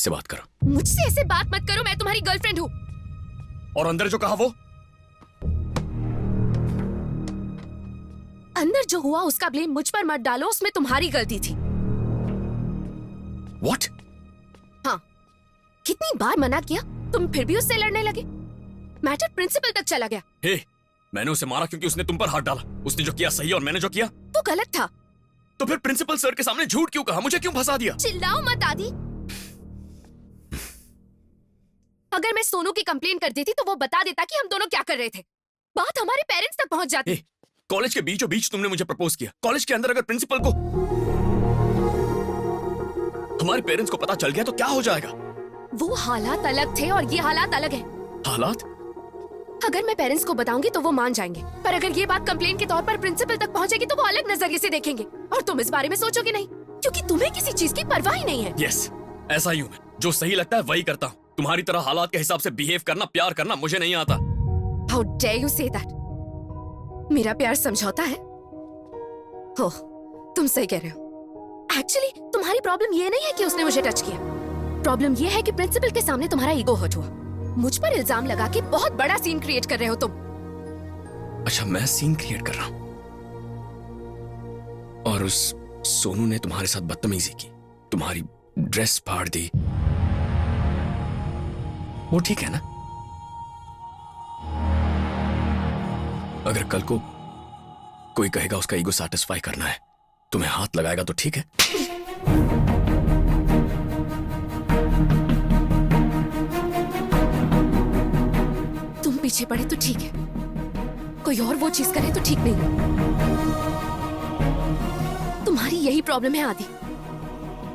इससे बात करो। मुझसे ऐसे बात मत करो, मैं तुम्हारी गर्लफ्रेंड हूँ। और अंदर जो कहा वो? अंदर जो हुआ उसका ब्लेम मुझ पर मत डालो, उसमें तुम्हारी गलती थी। What? हाँ, कितनी बार मना किया, तुम फिर भी उससे लड़ने लगे। मैटर प्रिंसिपल तक चला गया। हे, मैंने उसे मारा क्योंकि उसने तुम पर हाथ डाला। उसने जो किया सही और मैंने जो किया वो गलत था। तो फिर प्रिंसिपल सर के सामने झूठ क्यों कहा? मुझे क्यों फंसा दिया? चिल्लाओ मत आदि। अगर मैं सोनू की कंप्लेन कर देती तो वो बता देता कि हम दोनों क्या कर रहे थे। बात हमारे पेरेंट्स तक पहुंच जाती। कॉलेज के बीचों बीच तुमने मुझे प्रपोज किया। कॉलेज के अंदर अगर प्रिंसिपल को, हमारे पेरेंट्स को पता चल गया तो क्या हो जाएगा? वो हालात अलग थे और ये हालात अलग है। हालात? अगर मैं पेरेंट्स को बताऊंगी तो वो मान जाएंगे, पर अगर ये बात कंप्लेन के तौर पर प्रिंसिपल तक पहुंचेगी तो वो अलग नजरिए से देखेंगे और तुम इस बारे में सोचोगे नहीं, क्योंकि तुम्हें किसी चीज की परवाह ही नहीं है। यस, ऐसा ही हूँ मैं। जो सही लगता है वही करता हूँ। तुम्हारी तरह हालात के हिसाब से बिहेव करना, प्यार करना मुझे नहीं आता। How dare you say that? मेरा प्यार समझौता है? हो, तुम सही कह रहे हो। एक्चुअली तुम्हारी प्रॉब्लम ये नहीं है कि उसने मुझे टच किया। प्रॉब्लम ये है कि प्रिंसिपल के सामने तुम्हारा ईगो हर्ट हुआ। मुझ पर इल्जाम लगा के बहुत बड़ा सीन क्रिएट कर रहे हो तुम। अच्छा, मैं सीन क्रिएट कर रहा हूँ? और उस सोनू ने तुम्हारे साथ बदतमीजी की, तुम्हारी ड्रेस फाड़ दी, वो ठीक है ना? अगर कल को कोई कहेगा उसका ईगो सैटिस्फाई करना है, तुम्हें हाथ लगाएगा तो ठीक है? तुम पीछे पड़े तो ठीक है, कोई और वो चीज करे तो ठीक नहीं। तुम्हारी यही प्रॉब्लम है आदि,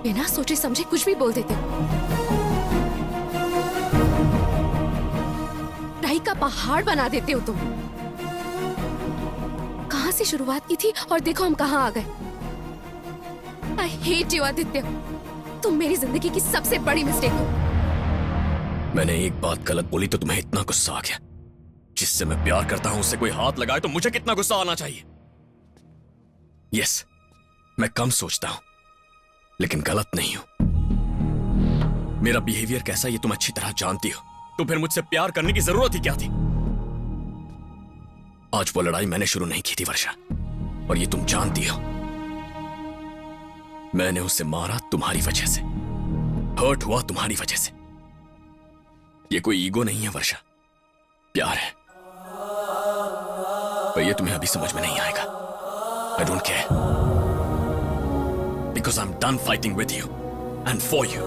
बिना सोचे समझे कुछ भी बोल देते हो। राई का पहाड़ बना देते हो तुम। कहां से शुरुआत की थी और देखो हम कहां आ गए। आई हेट यू आदित्य, तुम मेरी जिंदगी की सबसे बड़ी मिस्टेक हो। मैंने एक बात गलत बोली तो तुम्हें इतना गुस्सा आ गया? जिससे मैं प्यार करता हूं उससे कोई हाथ लगाए तो मुझे कितना गुस्सा आना चाहिए? यस, मैं कम सोचता हूं लेकिन गलत नहीं हूं। मेरा बिहेवियर कैसा ये तुम अच्छी तरह जानती हो, तो फिर मुझसे प्यार करने की जरूरत ही क्या थी? आज वो लड़ाई मैंने शुरू नहीं की थी वर्षा, और ये तुम जानती हो। मैंने उसे मारा तुम्हारी वजह से, हर्ट हुआ तुम्हारी वजह से। ये कोई ईगो नहीं है वर्षा, प्यार है। पर ये तुम्हें अभी समझ में नहीं आएगा। I don't care. Because I'm done fighting with you and for you.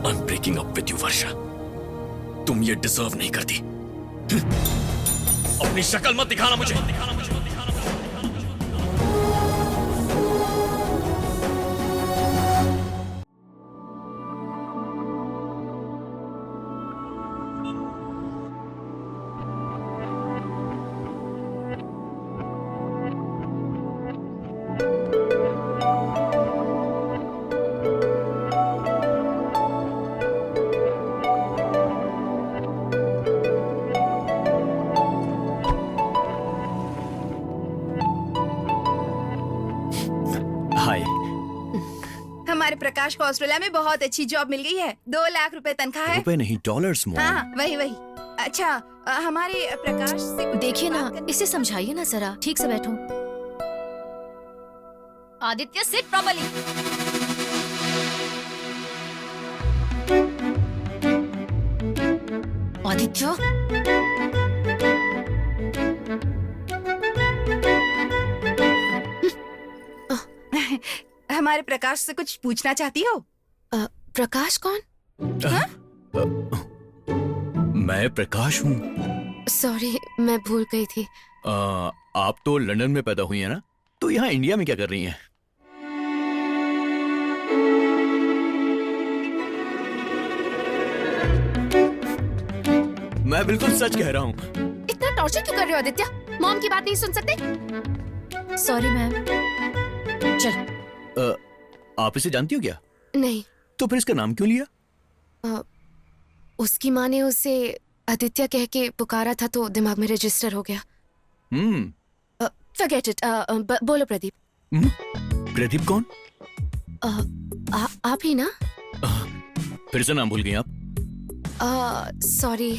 I'm breaking up with you, वर्षा। तुम ये डिजर्व नहीं करती। अपनी शक्ल मत दिखाना मुझे। हमारे प्रकाश को ऑस्ट्रेलिया में बहुत अच्छी जॉब मिल गई है। 2 लाख रुपए तनख्वाह है। रुपए नहीं, डॉलर्स मॉम। हाँ, वही। अच्छा, हमारे प्रकाश से देखिए ना, इसे समझाइए ना जरा, ठीक से बैठो। Aditya, seat properly. आदित्य, हमारे प्रकाश से कुछ पूछना चाहती हो? प्रकाश कौन? मैं प्रकाश हूँ। सॉरी, मैं भूल गई थी। आप तो लंदन में पैदा हुई है ना, तो यहाँ इंडिया में क्या कर रही हैं? मैं बिल्कुल सच कह रहा हूँ। इतना टॉर्चर क्यों कर रहे हो आदित्य? मॉम की बात नहीं सुन सकते? Sorry ma'am. चल। आप इसे जानती हो क्या? नहीं। तो फिर इसका नाम क्यों लिया? उसकी माँ ने उसे आदित्य कह के पुकारा था तो दिमाग में रजिस्टर हो गया। Forget it. बोलो प्रदीप। प्रदीप कौन? आप ही ना? फिर से नाम भूल गई आप? सॉरी,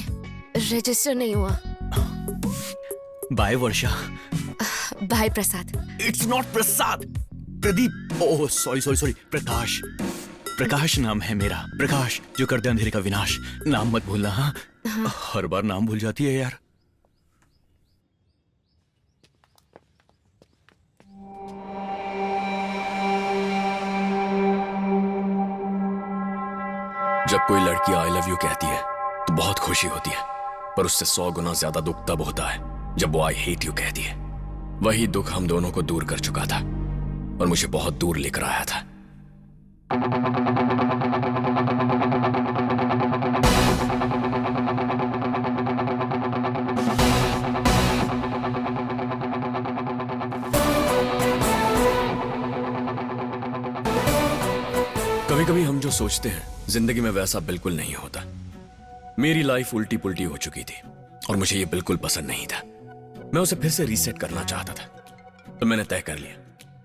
रजिस्टर नहीं हुआ। Bye Varsha. Bye Prasad. It's not Prasad, Pradeep. Oh sorry sorry sorry, Prakash. Prakash नाम है मेरा, प्रकाश जो कर दे अंधेरे का विनाश। नाम मत भूलना। हाँ, हर बार नाम भूल जाती है यार। जब कोई लड़की आई लव यू कहती है तो बहुत खुशी होती है, पर उससे 100 गुना ज्यादा दुख तब होता है जब वो आई हेट यू कहती है। वही दुख हम दोनों को दूर कर चुका था और मुझे बहुत दूर लेकर आया था। कभी कभी हम जो सोचते हैं जिंदगी में वैसा बिल्कुल नहीं होता। मेरी लाइफ उल्टी पुल्टी हो चुकी थी और मुझे ये बिल्कुल पसंद नहीं था। मैं उसे फिर से रीसेट करना चाहता था, तो मैंने तय कर लिया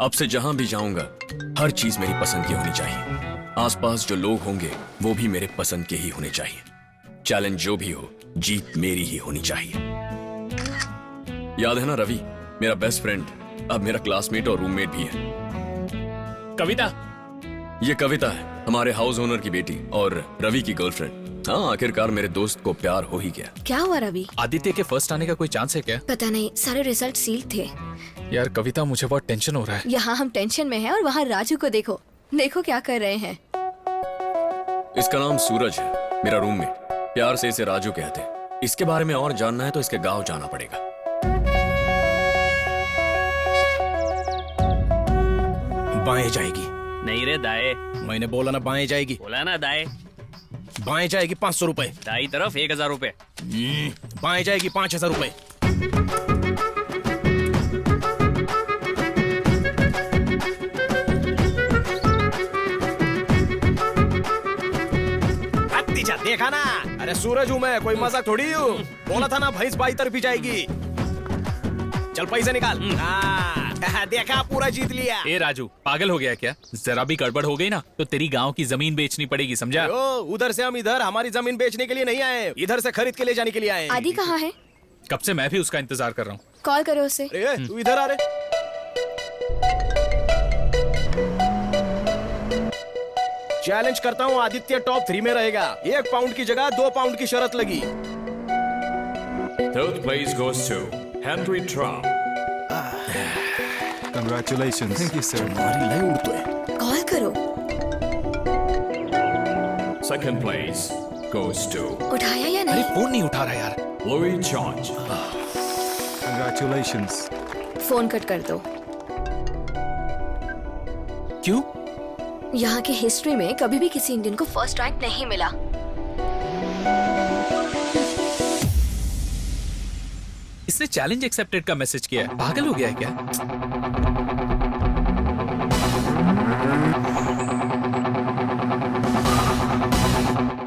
अब से जहां भी जाऊंगा हर चीज मेरी पसंद की होनी चाहिए। आसपास जो लोग होंगे वो भी मेरे पसंद के ही होने चाहिए। चैलेंज जो भी हो, जीत मेरी ही होनी चाहिए। याद है ना रवि, मेरा बेस्ट फ्रेंड अब मेरा क्लासमेट और रूममेट भी है। कविता, ये कविता है, हमारे हाउस ओनर की बेटी और रवि की गर्लफ्रेंड। हाँ, आखिरकार मेरे दोस्त को प्यार हो ही गया। क्या हुआ रवि? आदित्य के फर्स्ट आने का कोई चांस है क्या? पता नहीं, सारे रिजल्ट सील थे। यार कविता, मुझे बहुत टेंशन हो रहा है। यहाँ हम टेंशन में हैं और वहाँ राजू को देखो, देखो क्या कर रहे हैं। इसका नाम सूरज है, मेरा रूममेट। प्यार से इसे राजू कहते हैं। इसके बारे में और जानना है तो इसके गांव जाना पड़ेगा। बाएं जाएगी। नहीं रे दाएं। मैंने बोला ना बाएं जाएगी। बोला ना दाएं। बाएं जाएगी 500 रुपए। दाई तरफ 1000 रुपए। बाएं जाएगी 5000 रुपए। देखा ना, अरे सूरज हूँ मैं, कोई मजाक थोड़ी हूँ। बोला था ना भैंस बाई तरफ ही जाएगी। चल पैसे निकाल। देखा, पूरा जीत लिया। ए राजू, पागल हो गया क्या? जरा भी गड़बड़ हो गई ना तो तेरी गांव की जमीन बेचनी पड़ेगी, समझा? उधर से हम इधर हमारी जमीन बेचने के लिए नहीं आए, इधर से खरीद के ले जाने के लिए आए। आदि कहाँ है? कब से मैं भी उसका इंतजार कर रहा हूँ। कॉल करो उसे। तू इधर आ रे। चैलेंज करता हूँ, आदित्य टॉप 3 में रहेगा। 1 पाउंड की जगह 2 पाउंड की शर्त लगी। Third place goes to Henry Trump. Congratulations. Thank you, sir. हमारी लय उड़तो है। कॉल करो। Second place goes to उठाया या अरे नहीं? फोन नहीं उठा रहा यार। Louis George. Congratulations. Phone cut कर दो। क्यों? यहाँ की हिस्ट्री में कभी भी किसी इंडियन को फर्स्ट रैंक नहीं मिला। इसने चैलेंज एक्सेप्टेड का मैसेज किया है। पागल हो गया है क्या?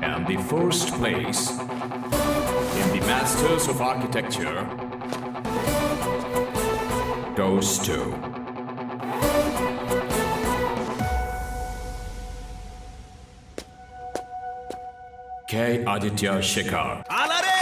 And the first place in the Masters of Architecture goes to K. Aditya Shekhar. आला रे।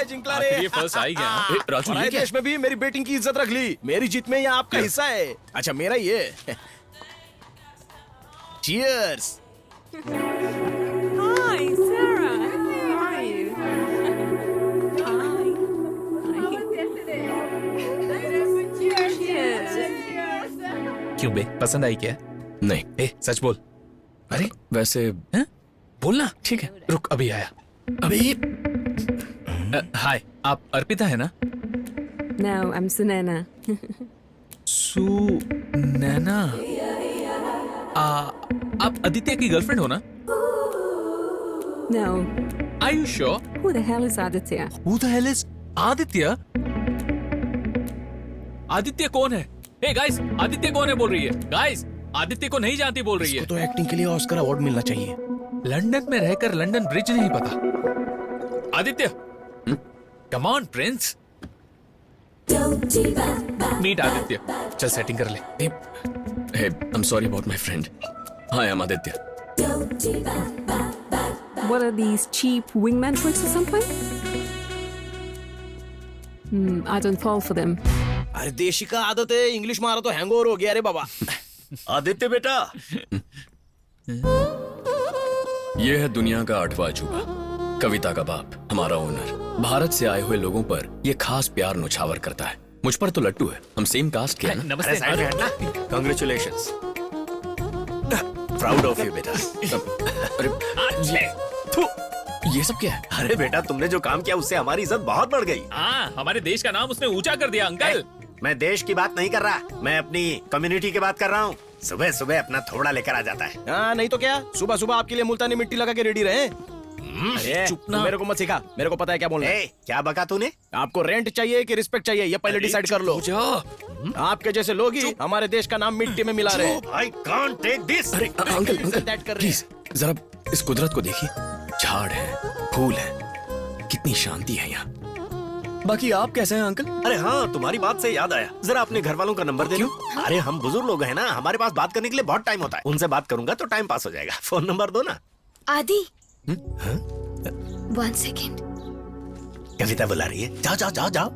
जिंकला रे। आखिर ये फर्स्ट आ ही गया। ए, राजू, ये क्या? देश में भी मेरी बेटिंग की इज्जत रख ली। मेरी जीत में ये आपका हिस्सा है। अच्छा मेरा ये। Cheers. Hi, Sarah. How are you? क्यों बे, पसंद आई क्या? नहीं, ए सच बोल। अरे वैसे हैं? बोलना। ठीक है। रुक, अभी आया। अभी हाय, आप अर्पिता है ना? No, I'm Sunana. सू नैना आप आदित्य की गर्लफ्रेंड हो ना? No. Are you sure? Who the hell is Aditya? Who the hell is Aditya? Aditya कौन है? Hey guys, आदित्य कौन है बोल रही है? Guys, आदित्य को नहीं जानती बोल रही है। तो एक्टिंग के लिए ऑस्कर अवार्ड मिलना चाहिए। लंदन में रहकर लंदन ब्रिज नहीं पता। Aditya, come on prince. Meet Aditya, चल सेटिंग कर ले। Hey, I'm sorry about my friend. Hi, I'm Aditya. What are these cheap wingman tricks or something? I don't fall for them. अरे देशी का आदत है, इंग्लिश मारा तो हैंगओवर हो गया रे बाबा। आदित्य बेटा, ये है दुनिया का 8वां अजूबा, कविता का बाप, हमारा ओनर। भारत से आए हुए लोगों पर ये खास प्यार नुछावर करता है। मुझ पर तो लट्टू है, हम सेम कास्ट के हैं ना। नमस्ते। कांग्रेचुलेशंस, प्राउड ऑफ यू बेटा। अरे ये सब क्या है? अरे बेटा, तुमने जो काम किया उससे हमारी इज्जत बहुत बढ़ गई। हाँ, हमारे देश का नाम उसने ऊंचा कर दिया अंकल। मैं देश की बात नहीं कर रहा, मैं अपनी कम्युनिटी की बात कर रहा हूँ। सुबह सुबह अपना थोड़ा लेकर आ जाता है। हाँ, नहीं तो क्या, सुबह सुबह आपके लिए मुल्तानी मिट्टी लगा के रेडी रहे। अरे चुप तू ना। मेरे को मत सिखा, मेरे को पता है क्या बोलना है। क्या बका तूने? आपको रेंट चाहिए कि रिस्पेक्ट चाहिए, ये पहले डिसाइड कर लो। आपके जैसे लोग ही हमारे देश का नाम मिट्टी में मिला रहे हैं। I can't take this। अरे अंकल अंकल That कर रहे प्लीज जरा इस कुदरत को देखिए। झाड़ है, फूल है, कितनी शांति है यहाँ। बाकी आप कैसे हैं अंकल? अरे हाँ, तुम्हारी बात से याद आया, जरा अपने घर वालों का नंबर दे दो। अरे हम बुजुर्ग लोग हैं ना, हमारे पास बात करने के लिए बहुत टाइम होता है। उनसे बात करूंगा तो टाइम पास हो जाएगा। फोन नंबर दो ना। आदि 1 second. कविता बुला रही है, जाओ जाओ जाओ जाओ।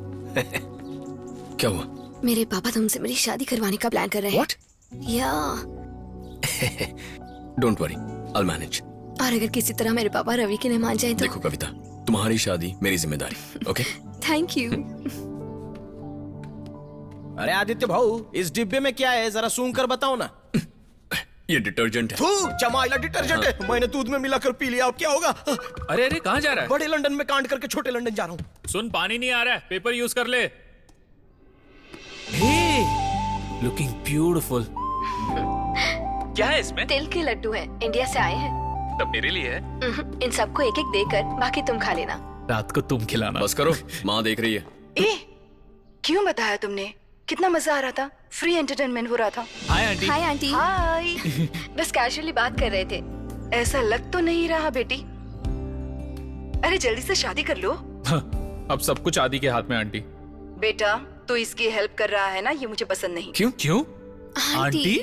क्या हुआ? मेरे पापा तुमसे मेरी शादी करवाने का प्लान कर रहे हैं। What? या डोंट वरी, I'll manage. और अगर किसी तरह मेरे पापा रवि के लिए मान जाए तो। देखो कविता, तुम्हारी शादी मेरी जिम्मेदारी, ओके? Thank you. अरे आदित्य भाऊ, इस डिब्बे में क्या है, जरा सूंघ कर बताओ ना। ये डिटर्जेंट है। फू, चमाइला डिटर्जेंट है, मैंने दूध में मिलाकर पी लिया, अब क्या होगा? अरे अरे कहाँ जा रहा है? बड़े लंदन में कांड करके छोटे लंदन जा रहा हूँ। सुन, पानी नहीं आ रहा है, पेपर यूज कर ले। Looking beautiful. क्या है इसमें? तिल के लड्डू हैं, इंडिया से आए हैं। तब मेरे लिए है। इन सबको एक एक देकर बाकी तुम खा लेना। रात को तुम खिलाना। बस करो, माँ देख रही है। ए, क्यों बताया तुमने? कितना मजा आ रहा था, फ्री एंटरटेनमेंट हो रहा था। Hi aunty. Hi aunty. Hi. बस कैजुअली बात कर रहे थे। ऐसा लग तो नहीं रहा बेटी। अरे जल्दी से शादी कर लो। अब सब कुछ आदि के हाथ में आंटी। बेटा, तू इसकी हेल्प कर रहा है ना, ये मुझे पसंद नहीं। क्यों? क्यों? आंटी?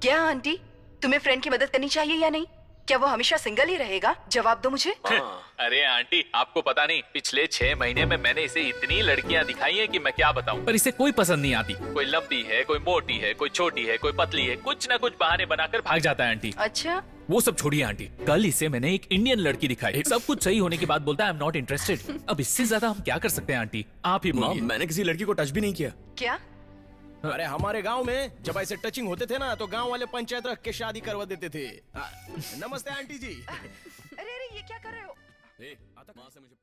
क्या आंटी, तुम्हें फ्रेंड की मदद करनी चाहिए या नहीं? क्या वो हमेशा सिंगल ही रहेगा? जवाब दो मुझे। अरे आंटी, आपको पता नहीं, पिछले 6 महीने में मैंने इसे इतनी लड़कियां दिखाई हैं कि मैं क्या बताऊं। पर इसे कोई पसंद नहीं आती। कोई लंबी है, कोई मोटी है, कोई छोटी है, कोई पतली है, कुछ ना कुछ बहाने बनाकर भाग जाता है आंटी। अच्छा, वो सब छोड़िए आंटी, कल इसे मैंने एक इंडियन लड़की दिखाई, सब कुछ सही होने के बाद बोलता है आई एम नॉट इंटरेस्टेड। अब इससे ज्यादा हम क्या कर सकते हैं आंटी? आप ही माँ, बोलिए। मैंने किसी लड़की को टच भी नहीं किया। क्या? अरे हमारे गांव में जब ऐसे टचिंग होते थे ना, तो गांव वाले पंचायत रख के शादी करवा देते थे। नमस्ते आंटी जी। अरे अरे, ये क्या कर रहे हो? माँ से मुझे